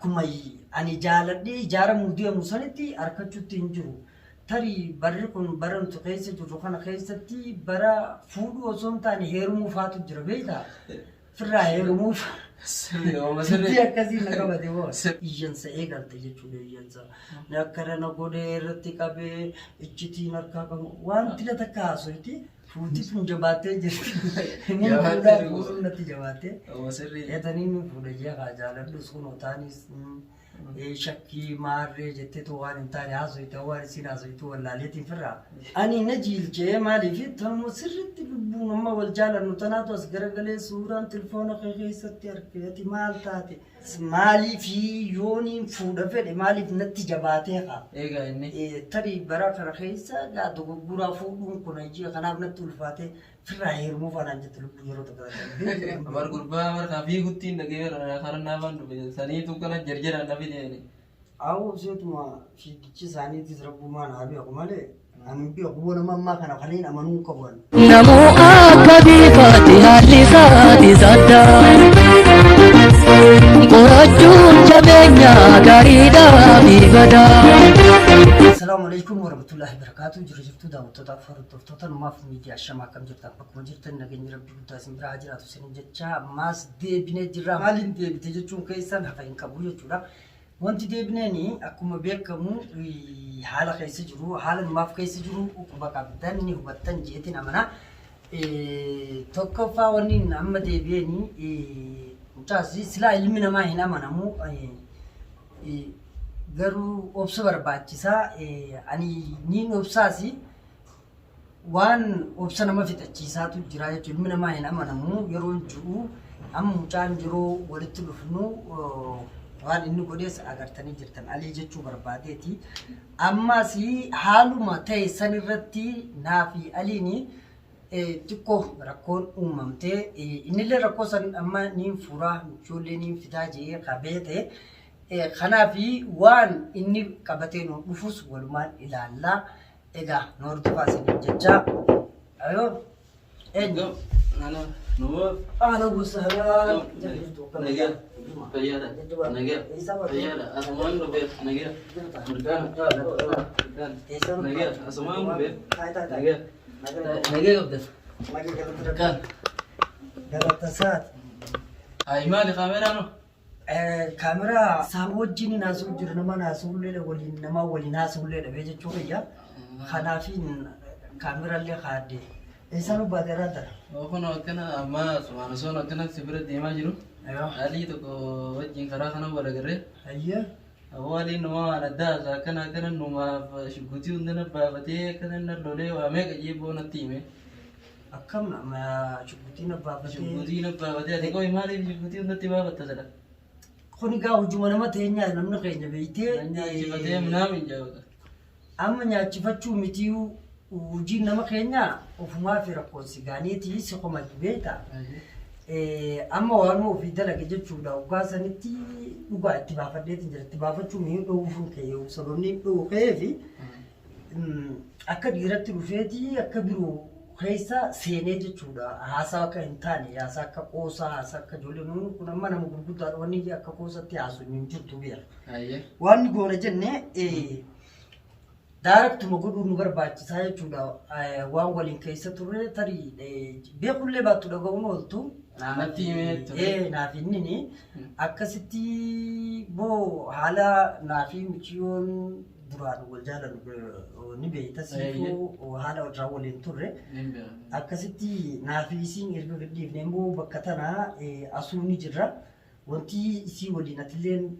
akkuma ani jaaladhee ijaaramuu deemu sanitti harkachuutti hin jiru. Tarii barri kun bara nuti keessa jirru kana keessatti bara fuudhuu osoo hin taane heerumuu faatu jira beektaa? Firraa heerumuuf sitti akkasii na qabate boo iyyansa eegalte jechuudha iyyansa. Akkana na godhee irratti qabee iccitiin harkaa qabu wanti na takka haasofti fuuti sun jabaattee jirti. Inni fuudhaa fuudhuun natti jabaattee. Eetanii inni fuudha jee jaaladhu sun otaanis shakkii maarree jettee too waan hin taane haasofte waan isin haasoftu wallaaleetiin firraa. Ani na jiilchee maaliif tanuma sirriitti lubbuun amma wal jaalannu tanaatu as garagalee suuraan telefoona kee keessatti argeeti maal taate maaliif yooniin fuudha fedhe maaliif natti jabaatee haa. Egaa inni Tarii bara kana keessa dogoggoraa fuudhuun kun ijji kanaaf natti ulfaatee firraa heerumuuf anaan jette lubbuu yeroo tokko. amar gurbaa markaa fiiguttiin dhagee karannaa waan dhufe saniitu kana jarjaraan dhabe deene. Awo seetuma fiigichi isaaniitis rabbumaan haa beeku malee ani beeku nama ammaa kana kanneen amanuu qaban. Namoo akka biifaatti haalli isaati saddaa qorachuun jabeenya gaariidhaa fi badaa. Assalamu alaikum warahmatullahi wabarakatuh. Jirtu daawwattoota hordoftoota numaaf miidiyaa shamaa akkam jirtan bakkuma jirtan nageenyi rabbii guddaa isin biraa jiraatu isin jecha ammaas deebinee jirra. Maaliin deebite jechuun keessan hafa hin qabu jechuudha. Wanti deebineeni akkuma beekamu haala keessa jiru haala numaaf keessa jiru quba qabdan ni hubattan jeetiin amana. Tokkoffaa wanni amma deebi'eeni mucaasi silaa ilmi namaa hin amanamu garuu obsa barbaachisaa ani niin obsaasi waan obsa nama fixachiisaatu jira jechuudha ilmi namaa hin amanamu yeroo jiru amma mucaan yeroo walitti dhufnu waan inni godhees agartanii jirtan alii jechuu barbaadeeti ammas haaluma ta'e san irratti naafi aliini xiqqoo rakkoon uumamtee innillee rakkoo san amma niin furaa ijoollee niin fidaa jee qabeete kanaafi waan inni qabatee nu dhufus walumaan ilaallaa egaa nu hordofaa isiniin jecha ayoo eenyu ahlan wasahlan Ay maali kaameraan Kamera sama wajjin naasuu jiru nama naasuullee waliin nama waliin naasuullee dhabee jechuudha yaa. Kanaafin kaameraallee kaadde. Isaan ubbaatera dara. Kun akkana amma sumaana soon akkana sibira deemaa jiru. Alii tokko wajjin karaa kana wal agarree. Ayya. Waliin nama waan addaa akkana numaaf shugguutii hundana baafatee akkana inni lolee waa meeqa jeeboo natti hime. Akkam nama shugguutiin abbaafatee. Shugguutiin abbaafatee ati qo'i maaliif shugguutii hundatti baafatta jedha. Kuni gaa hojuma nama teenyaa namni keenya beeytee. Nyaachifatee minaamin jaawata. Amma nyaachifachuu mitii hojiin nama keenyaa ofumaa fi rakkoon sigaaniitii si qomatu beektaa. Amma waan ofii dalage jechuudha dhugaa sanitti dhugaa itti baafadheetiin jira itti baafachuu mi'uu dhoowwuun kee sababni dhoowwee fi akka dhiiratti dhufeetii akka biroo keessa seenee jechuudha haasaa akka hin taane haasaa akka qoosaa haasaa akka ijoollee nuyi kun amma nama gurguddaadha wanni akka qoosatti haasuu hin jirtu beera. Waan goona jennee daaraktuma godhuu nu barbaachisaa jechuudha waan waliin keessa turre tarii beekullee baattu dhaga'uun ooltu. Natti himee naaf inni akkasitti boo haala naafi michiyoon duraan wal jaalan ni beektas haala irraa waliin turre akkasitti naafi isiin erga gadhiifnee immoo bakka tanaa asuu ni jirra wanti isii waliin atilleen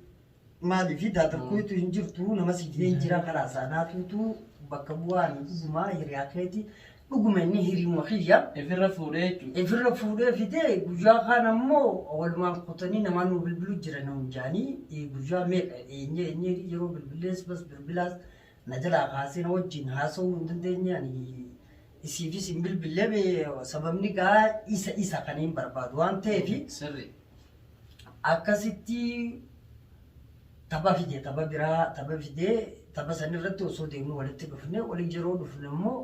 maaliif daatarkuutu hin jirtu nama siifeen jira karaa saanaatuutu bakka bu'aan dhugumaa hiriyaa keeti dhuguma inni hiriima kiyya ifirra fuudhee jechuudha. Ifirra fuudhee fidee guyyaa kaan ammoo walumaan kutanii namaan nu bilbiluu jiran hundaanii guyyaa meeqa eenye yeroo bilbilees bas bilbilaas na jalaa kaasee na wajjin haasa'uu hin dandeenye ani isiifis hin bilbillee sababni gaa isa kan hin barbaadu waan ta'eef akkasitti tapha fidee tapha biraa tapha fidee tapha sanirratti osoo deemnu walitti dhufne walii yeroo dhufne immoo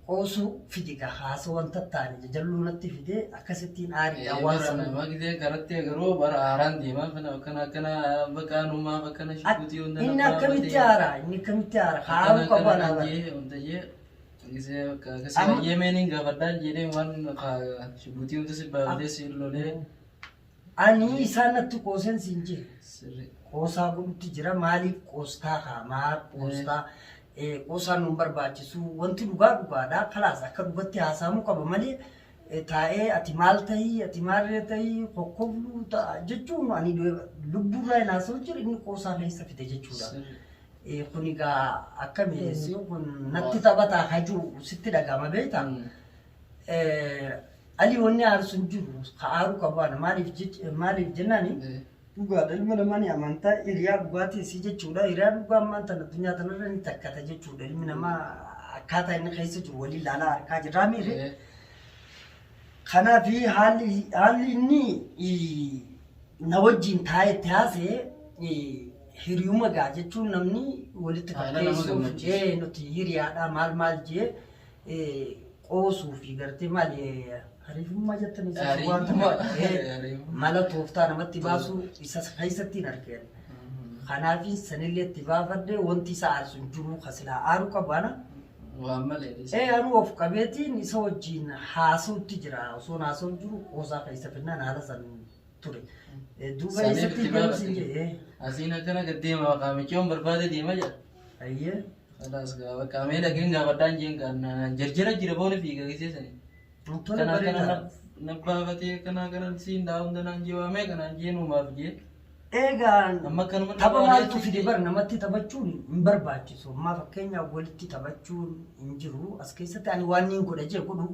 qoosuu fidiga haasa wanta taane jalluu natti fidee akkasittiin aarii Waan hawaasa sana magdee karatti agaruu bara haaraan deemaa kana baqaanumaa bakkana shukutii hunda inni akkamitti haara inni akkamitti haara haaruu qabu hundayyee gisee akkasii yemeeniin gaafadhaan jedhee waan shukutii hunda si baafdee si lolee ani isaan natti qoosen siin jire sirri qoosaa godhutti jira maaliif qoostaa haamaa qoostaa qoosaan nu barbaachisu wanti dhugaadhaa kalaas akka dhugatti haasa'amuu qaba malee taa'ee ati maal tahii ati maalirra tahii kokkobluu ta'a jechuun ani lubbuurraa hin haasa'u jira inni qoosaa keessa fide jechuudha. Kun egaa akkamitti kun natti taphataa hajuu sitti dhagama beektaa. Ali wanni aarsu hin jiru haaruu qabaana maaliif jennaani dhugaadha ilma namaa ni amantaa hiriyaa dhugaatii isii jechuudha hiriyaa dhugaa ammaan tana addunyaa tanarra ni takkata jechuudha ilmi namaa akkaataa inni keessa jiru waliin ilaalaa harkaa jirraa miire kanaaf haalli inni na wajjin taa'etti haasee hiriyuma gaa jechuun namni walitti fakkeessuuf nuti hiriyaadha maal jee qoosuu fi gartee maali Harifummaa jettanii waan mala tooftaa namatti baasuu isa keessatti hin argine. Kanaaf sanillee itti baafadde wanti isa aarsu hin jiru kasilaa aaruu qabaana. waan malee anuu of qabeetiin isa wajjin haasa'utti jira osoo haasa'u jiru qoosaa keessa finnaan haala san ture. Duuba eessatti galuusin jedhee. Asiin akkana gaddeema qaamichoon barbaade deema jedha. Ayyee. Kalaas gaafa qaamee dhageen gaafadhaan jeen kan jarjara jira boona fiiga gisee kana nabbafatee kana siin daawun danaan jee waamee kanaan jee nuumaaf jee. Eegaan tapha maaltu fide bar namatti taphachuun hin barbaachisu. Ammaa fakkeenyaaf walitti taphachuun hin jiru. As keessatti ani waan niin godha jee godhu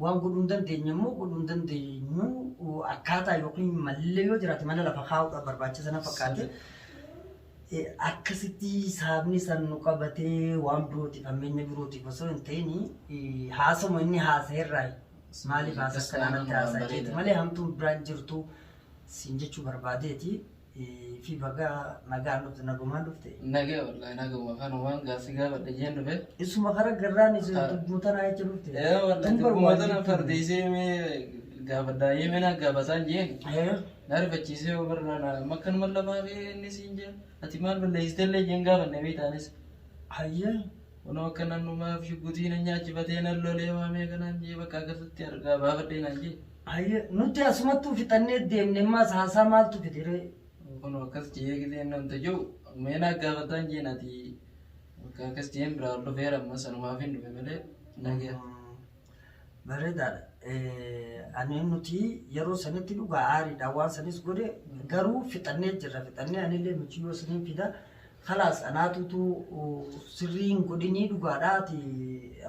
waan godhuu hin dandeenye immoo godhuu hin dandeenyu akkaataa yookiin mallee yoo jiraate mana lafa kaa'uudhaaf barbaachisa na fakkaate. Akkasitti saabni san nu qabatee waan birootiif ammeenya birootiif osoo hin ta'in haasama inni haasa'eerraa maaliif haasa kanaanatti haasa'eeti malee hamtuun biraan jirtu siin jechuu barbaadeeti fi baga nagaan dhufte nagumaan dhufte. Nagee wallahi naguma kan waan gaasi gaafadhe jeen dhufe. Isuma kara garraan isin dubbuutanaa jecha dhufte. Wallahi dubbuutanaa fardeesee mee gaafadhaayee mee naa gaafataan jeen. Naarifachiisee obarraa makkan mallafaa fi inni siin jeen. Ati maal balleessitellee jeen gaafanne beekaanis. Hayyee. Kunoo akka naannumaaf shuggutiin nyaachifatee nan lolee waamee kanaan jee bakka akkasitti argaa baafadhee naan jee. Hayyee nuti asumattuu fixannee deemne ammaas haasaa maaltu fidire. Kunoo akkas jee gisee namta jiru mee naa gaafataan jeen ati bakka akkas jeen biraa ol dhufeera amma sanumaaf hin dhufe malee nagee. Bareedaadha. Ani nuti yeroo sanitti dhugaa aariidha waan sanis godhe garuu fixannee jirra fixannee anillee michiyyoo saniin fida kalaas anaatutu sirriin godhinii dhugaadhaati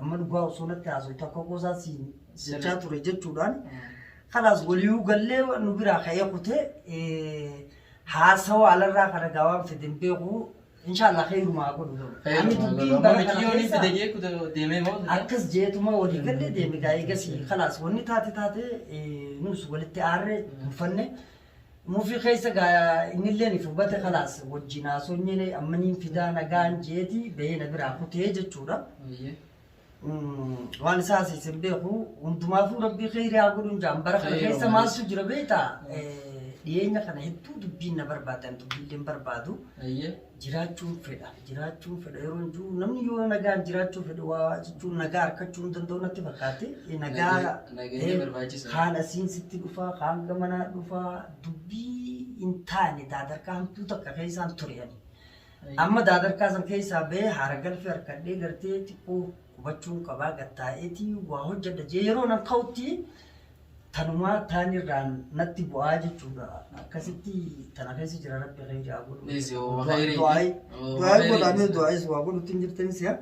amma dhugaa osoo natti haasa'u takka qoosaa siin jechaa ture jechuudhaan kalaas waliyyuu gallee nu biraa ka'ee kutee haasawaa alarraa kana gaawaan fedin beeku inshallah khairumaa godhu. Ani dubbiin bara kana keessa akkas jeetuma walii gallee deeme gaa eegasii kalaas wanni taate nus walitti aarree dhufanne muufii keessa gaa innillee ni fubate kalaas wajjin haasonyine ammaniin fidaa nagaan jeeti bahee na biraa kutee jechuudha. Waan isaas isin beeku hundumaafuu rabbii khairii haa godhuun jaan bara kana keessa maaltu jira beektaa dhiyeenya kana hedduu dubbiin na barbaadan dubbiilleen barbaadu. Jiraachuun fedha yeroo jiru namni yoo nagaan jiraachuu fedhe waa jechuun nagaa harkachuu hin danda'u natti fakkaate nagaa kaan asiin sitti dhufaa kaan gamanaa dhufaa dubbii hin taane daadarkaa hamtuu takka keessaan tureani. Amma daadarkaa san keessaa bahee haara galfee harkadhee gartee xiqqoo hubachuun qabaa gattaa'eetii waa hojjedha jee yeroo nan ka'utti tanumaa taanirraan natti bu'aa jechuudha. Akkasitti tana keessa jira rabbi khairii haa godhu. Du'aayi godhamee du'aayis waa godhutti hin jirtanis yaa.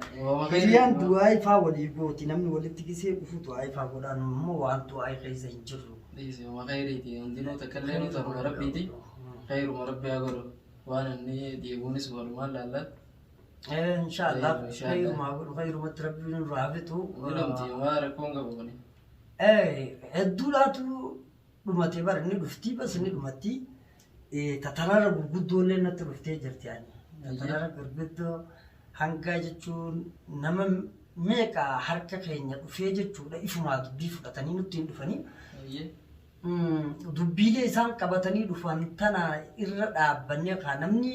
Hiriyaan du'aayi faa walii gooti namni walitti gisee dhufu du'aayi faa godhaan immoo waan du'aayi keessa hin jirru. Khayriiti hundinuu takkallee nu ta'u rabbiiti. Khayruma rabbi haa godhu. Waan inni deemuunis walumaan laalla. Inshaallah khayruma haa godhu khayrumatti rabbi nu raafitu. Ilomti waa rakkoon qabu kuni. Hedduudhaatu dhumatee bara inni dhuftii bas inni dhumatti tatarara gurguddoollee natti dhuftee jirti ani. Tatarara gurguddoo hanga jechuun nama meeqa harka keenya dhufee jechuudha ifumaa dubbii fudhatanii nutti hin dhufanii. Dubbiilee isaan qabatanii dhufan tana irra dhaabbannee kaa namni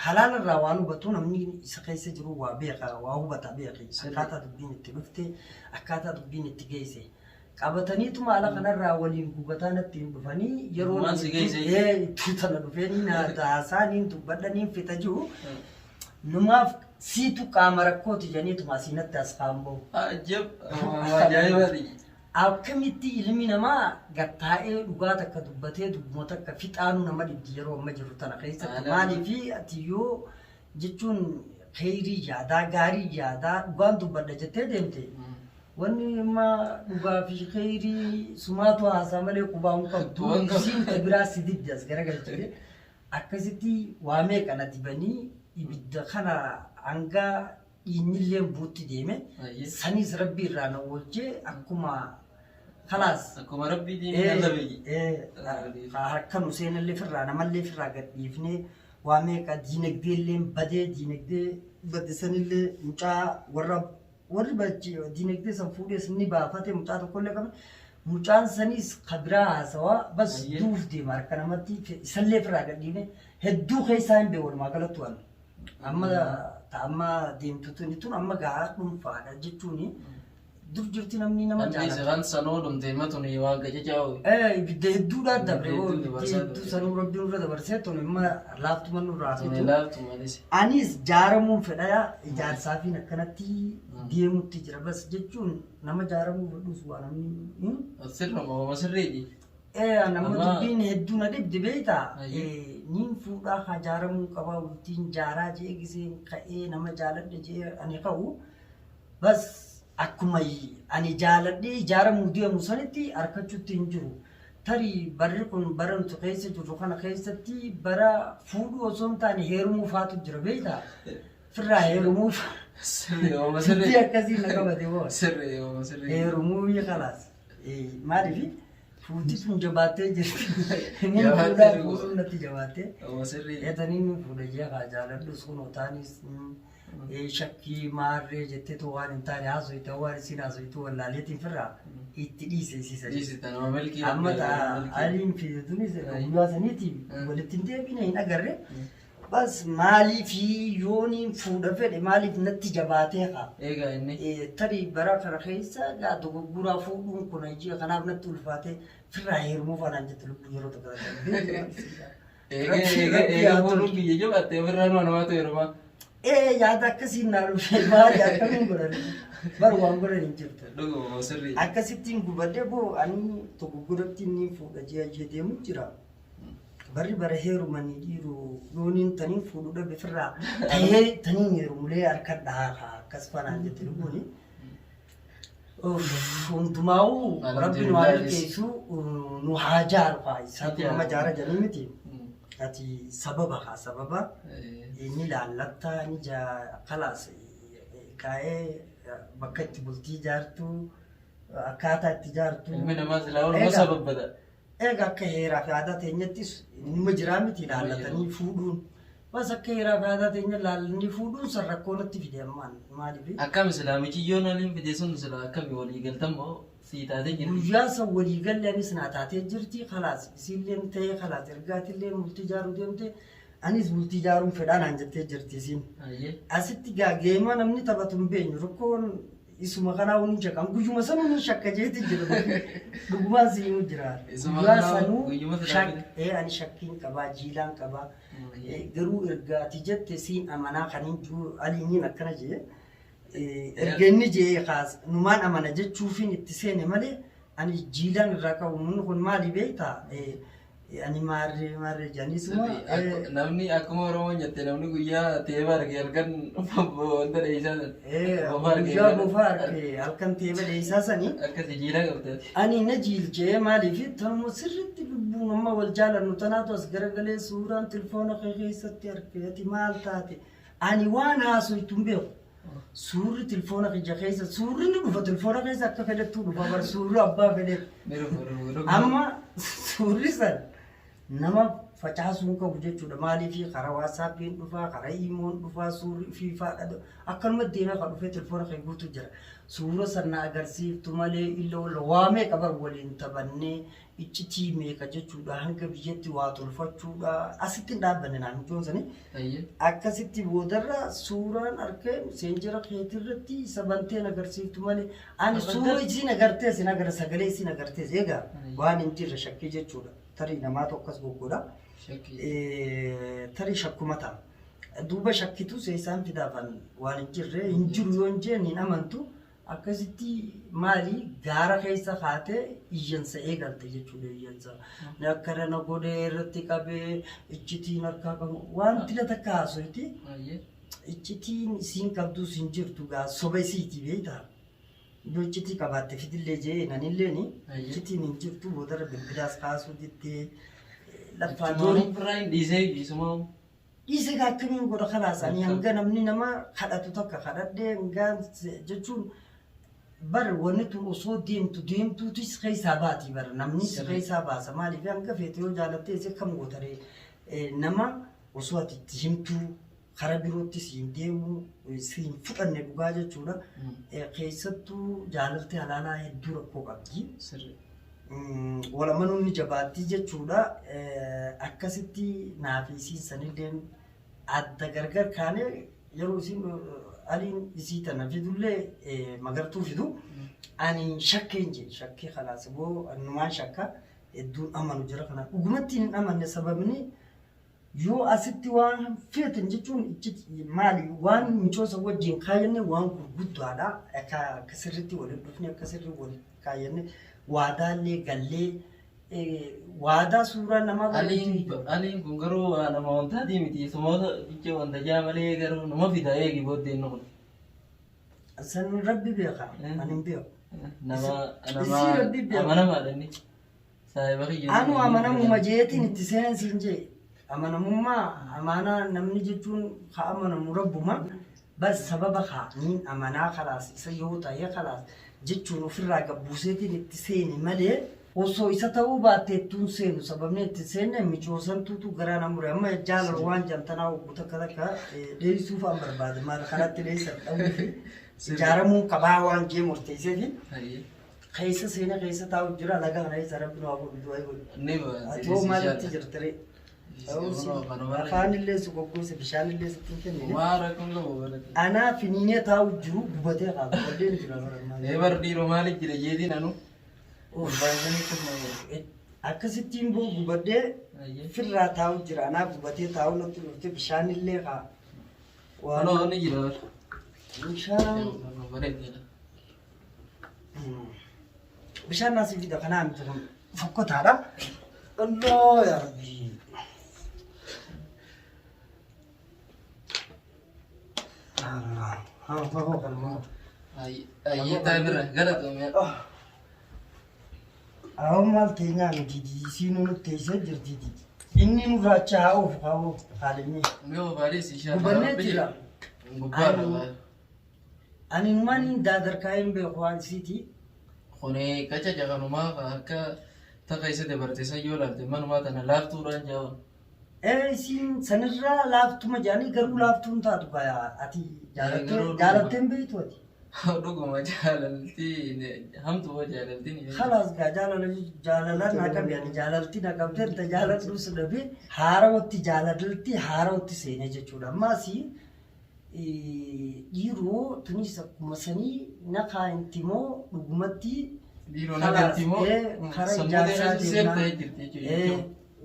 halaala irraa waan hubatu namni isa keessa jiru waa beeka waa hubata beeke akkaataa dubbiin itti dhufte akkaataa dubbiin itti geesse qabataniituma ala kanarraa waliin gubataa natti hin dhufanii yeroo itti tana dhufeenii naasaaniin dubbadhaniin fita jiru numaaf siitu qaama rakkooti janiituma asiinatti as kaamboo. Ajaa'ibaadhi. Akkamitti ilmi namaa gattaa'ee dhugaa takka dubbatee dubbuma takka fixaanu nama dhibdi yeroo amma jiru tana keessatti maaliifi ati yoo jechuun kheyrii yaadaa gaarii yaadaa dhugaan dubbadha jettee deemte wanni amma dhugaa fi kheyrii sumaatu haasaa malee qubaa hin qabdu isiin biraa si diddi as garagalchite akkasitti waa meeqa na dibanii ibidda kana hanga dhiinnillee buutti deeme sanis rabbii irraa na oolchee akkuma خلاص أكو ربي دي هذا بيجي هركنوا سين اللي في الرانة ما اللي في الرقة يفني واميك دينك دي اللي بدي دينك دي بدي سن اللي مجا ورب دينك دي سنفوري سني بافته مجا تقول لك مجا سنيس خبرها سوا بس دوف دي ماركنا متي سلة في الرقة دينه هدو خيسان بيور ما قالت وان أما دين توني أما قاعد منفعل جتوني dur jirti namni nama jaalatu. Anni seeraan sanoo dhumtee matuni waan gajajaa'u. Ibidda hedduudhaan dabre hedduu sanuu rabbiin irra dabarsee tun imma laaftuma nurraa fitu. Laaftumanis. Anis jaaramuun fedha ijaarsaafiin akkanatti deemutti jira bas jechuun nama jaaramuu fedhus waa namni. Sirnuma sirriidhi. Nama dubbiin hedduu na dhibdi beektaa niin fuudhaa haa jaaramuu qabaa wultiin jaaraa jee giseen ka'ee nama jaaladha jee ani ka'u bas. Akkuma ani jaaladhee ijaaramuu deemu sanitti harkachuutti hin jiru. Tarii barri kun bara nuti keessa jirru kana keessatti bara fuudhuu osoo hin taane heerumuu faatu jira beektaa? Firraa heerumuuf. Sirrii akkasii na qabate boo. Heerumuu biyya kalaas. Maaliif fuutii sun jabaattee jirti. Inni fuudhaa fuudhuun natti jabaattee. Eetanii inni fuudha jee haa jaaladhu sun otaanis. Shakkii maarree jettee too waan hin taane haasofite waan isin haasofite wallaaleetiin firraa itti dhiisesiisa. Amma aliin fiduunis guyyaa saniitiif walitti hin deebine hin agarre bas maaliifi yooniin fuudha fedhe maaliif natti jabaatee haa. Tarii bara kana keessa dogoggoraa fuudhuun kun ji'a kanaaf natti ulfaatee firraa heerumuu fanaan jette lubbuu yeroo tokko. Egaa fuudhuun biyya jabaattee firraa namaatu heerumaa. Yaada akkasiin naa dhufe maali akkamiin godhan bar waan godhan hin jirtu. Akkasittiin gubadde boo ani tokko godhatti inni fuudha ji'a deemu jira. Barri bara heerumanii dhiiru yooniin taniin fuudhu dhabe firraa ta'ee taniin heerumulee harka dhahaa akkas fanaan jette lubbuuni. Hundumaa'uu rabbiin waan milkeessu nu haa jaaru haa isaatu nama jaara jedhanii miti. Ati sababa haa sababa inni laallatta ni kalaas kaa'ee bakka itti bultii ijaartu akkaataa itti ijaartu. Ilmi namaa silaa olma sababbadha. Egaa akka heeraa fi aadaa teenyattis nima jiraa miti laallatanii fuudhuun. Bas akka heeraa fi aadaa teenya laallanii fuudhuun san rakkoo natti fide ammaan maaliif? Akkam islaamichi yoo naliin fide sun sila akkami walii galtamoo siitaatee jirti. Guyyaa san walii galle anis naa taatee jirti kalaas isiillee ta'ee kalaas ergaatillee multi ijaaruu deemte anis multi ijaaruun fedhaa naan jettee jirti isiin. Asitti geema namni taphatu hin beenyu rakkoon isuma kanaa waliin shakkan guyyuma sanuu ni shakka jeeti jira dhugumaan siinuu jira. Guyyaa sanuu ani shakkiin qabaa jiilaan qabaa garuu ergaati jette siin amanaa kaniin jiru aliiniin akkana jee. Ergenni jee kaas numaan amana jechuufin itti seene malee ani jiilaan irraa qabu mun kun maali beektaa ani maarree jaanisuma. Namni akkuma Oromoon jette namni guyyaa teeba arge halkan wanta dheeyisaa san. Guyyaa bofaa arge halkan teeba dheeyisaa sanii. Akkasi jiilaa qabdaati. Ani na jiilchee maaliif tanuma sirriitti lubbuun amma wal jaalannu tanaatu as garagalee suuraan telefoona kee keessatti arge ati maal taate ani waan haasoftu hin beeku. Suurri telefoona kiyya keessa suurri ni dhufa telefoona keessa akka fedhattuu dhufa bar suurri abbaa fedhe. Amma suurri san nama facaasuun qabu jechuudha. Maaliif karaa waasaappiin dhufaa, karaa iimoon dhufaa, suurri fiifaa akkanuma deemee kan dhufee telefoona kan guutu jira. Suura sana agarsiiftu malee illa waamee qaban waliin taphannee iccitii meeqa jechuudha. Hanga biyyatti waa tolfachuudha. Asitti hin dhaabbanne naannoon sanii. Akkasitti boodarra suuraan arkeen seenjira keetirratti sabanteen agarsiiftu malee ani suura isiin agartee isin agara sagalee isiin agartee eegaa waan hin jirre shakkii jechuudha. Tarii namaa tokkos goggoodha. Tarii shakkuma ta'a. Duuba shakkitu seesaan fidaafan waan hin jirre hin jiru yoo hin jenne hin amantu. Akkasitti maali gaara keessa kaatee iyyansa eegalte jechuudha iyyansa. Akkana na godhee irratti qabee iccitiin harkaa qabu wanti la takka haasofti. Iccitiin isiin qabdus hin jirtu gaa soba isiiti beektaa. Iddoo iccitii qabaatte fidillee jee nanilleeni iccitiin hin jirtu boodarra bilbilaas kaasuu jettee lafaan Dooniin birraa hin dhiisee dhiise akkamiin godha kalaas ani hanga namni nama kadhatu takka kadhadhee hangaan jechuun bar wanni tun osoo deemtuutis keessaa baati bar namni keessaa baasa maaliif hanga feete yoo jaalattee isa kam gootaree nama osoo ati itti himtuu karaa biroottis hin deemu siin fudhanne dhugaa jechuudha. Keessattuu jaalaltee halaalaa hedduu rakkoo qabdi. Walamanuun ni jabaatti jechuudha. Akkasitti naaf isiin sanillee adda gargar kaanee yeroo isiin aliin isii tana fidullee magartuu fidu ani shakkeen je shakkee khalaas boo annumaan shakka hedduun amanu jira kana dhugumatti hin amanne sababni yoo asitti waan feetan jechuun maali waan michoosa wajjin kaayanne waan gurguddaadha akka sirriitti waliin dhufne akka sirrii waliin kaayanne waadaallee gallee waadaa suuraa namaa aliin kun garuu nama wantaati miti sumoota bicha wanta jaamalee garuu nama fida eegi booddeen nu san rabbi beeka ani hin beeku nama amanamaadha inni saahiba kiyya anu amanamuma jeetiin itti seenan siin jee amanamummaa amaanaa namni jechuun ka amanamu rabbuma bas sababa haa niin amanaa kalaas isa yoo ta'e kalaas jechuun ofirraa gabbuuseetiin itti seeni malee osoo isa ta'uu baatteettuun seenu sababni itti seenne michoosantuutu garaa namure amma jaalala waan jantanaa obbo takka takka dheerisuuf an barbaade maal kanatti dheerisan dhawuufi ijaaramuu qabaa waan jee murteesseefi keessa seena keessa taa'u jira laga kana isa rabbi nu hafu bituu aygoodha atoo maalitti jirtire afaanillee su goggoose bishaanillee sittiin kennine anaa finiinee taa'u jiru gubatee qaaba walleen jira barammaa bar dhiiroo maaliif jira jeetiin anu akkasittiin boo gubadhee firraa taa'u jira anaa gubatee taa'u natti dhufte bishaanillee kaa waan ni jira bishaan naasii fida kanaa miti kun fokkotaadha alloo yaa rabbi ayyitaa bira galatoomee awon maal teenyaa miti siinuu nutti eessa jirti inni nurraacha haa'uuf haa'uu haalimee gubannee jira ani numaan daadarkaa hin beeku waan isiiti Kone kaca jakanumaa akka takka isa dabarteessan yoo laalte manumaa tana laaftuudhaan jaawwan. Isin sanirraa laaftuma jaanii garuu laaftuun taatu kaa ati jaalatteen beektu ati. Dhuguma jaalalti hamtu hoo jaalaltiin. Khalaas gaa jaalala naa qabdi jaalalti naa qabdi anta jaaladhus dhabe haarawatti jaaladalti haarawatti seene jechuudha ammaasi dhiiroo tunis akkuma sanii nakaa intimoo dhugumatti dhiiroo nakaa intimoo karaa ijaarsaa deemaa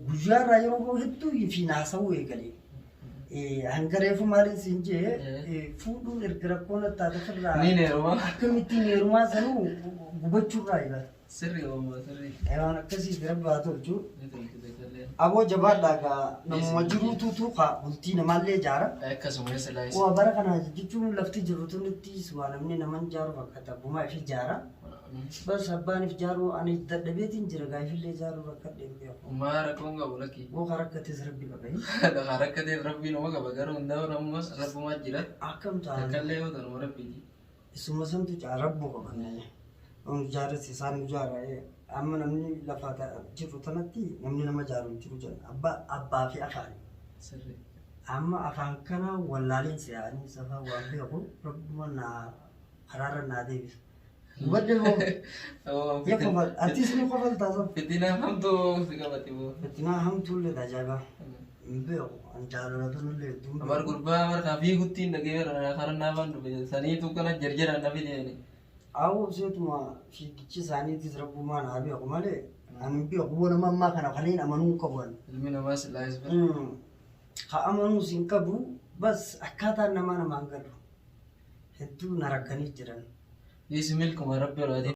guyyaarraa yeroo hedduu fi naasawuu eegalee hangareefu maaliin siin jee fuudhuun erga rakkoon attaata firraa akkamittiin heerumaa sanuu gubachuurraa ilaala. Sirrii oomaa sirrii. Waan akkasii rabbi haa tolchu. Aboo jabaadhaa gaa namuma jiruutuutu kaa bultii namaallee ijaara. Akkasuma silaayis. Waa bara kana jechuun lafti jiruutu nutti waa namni naman ijaaru fakkaata bumaa fi ijaara. Bas abbaaniif ijaaruu ani dadhabeetiin jira gaafillee ijaaruu rakkadhee beeku. Maa rakkoon qabu lakkii. Boo karakkatees rabbi qabai. Karakkatees rabbiin uma qaba garuu hundaa'u namuma rabbumaa jira. Akkam ta'a. Takkaallee yoo ta'u rabbiiti. Isuma santu rabbu qabanne. On jaaras isaan ijaara amma namni lafa jiru tanatti namni nama jaaru jiru jedha abbaa fi afaan Sirri. amma afaan kana wallaaleen si'aanii safa waan beeku rabbuma naa haraara naa deebisu wadde hoo yakuma artiis ni qofal taasoo Fitina hamtuu si qabate boo. fitnaa hamtuullee tajaajiba hin beeku an jaalatullee duuba Amar gurbaa markaa fiiguttiin dhagee karannaa waan dhufe saniitu kana jarjaraan dhafe deemani. awo seetuma fiigichi isaaniitis rabbumaan haa beeku malee an hin beeku bona mammaa kana kanneen amanuu qaban Ilmi namaa sillaayis bara. ها أمانو سينكبو بس أكاتا نما نمان قالوا هدو نركني جران Dhiisi milkuma rabbi olaati.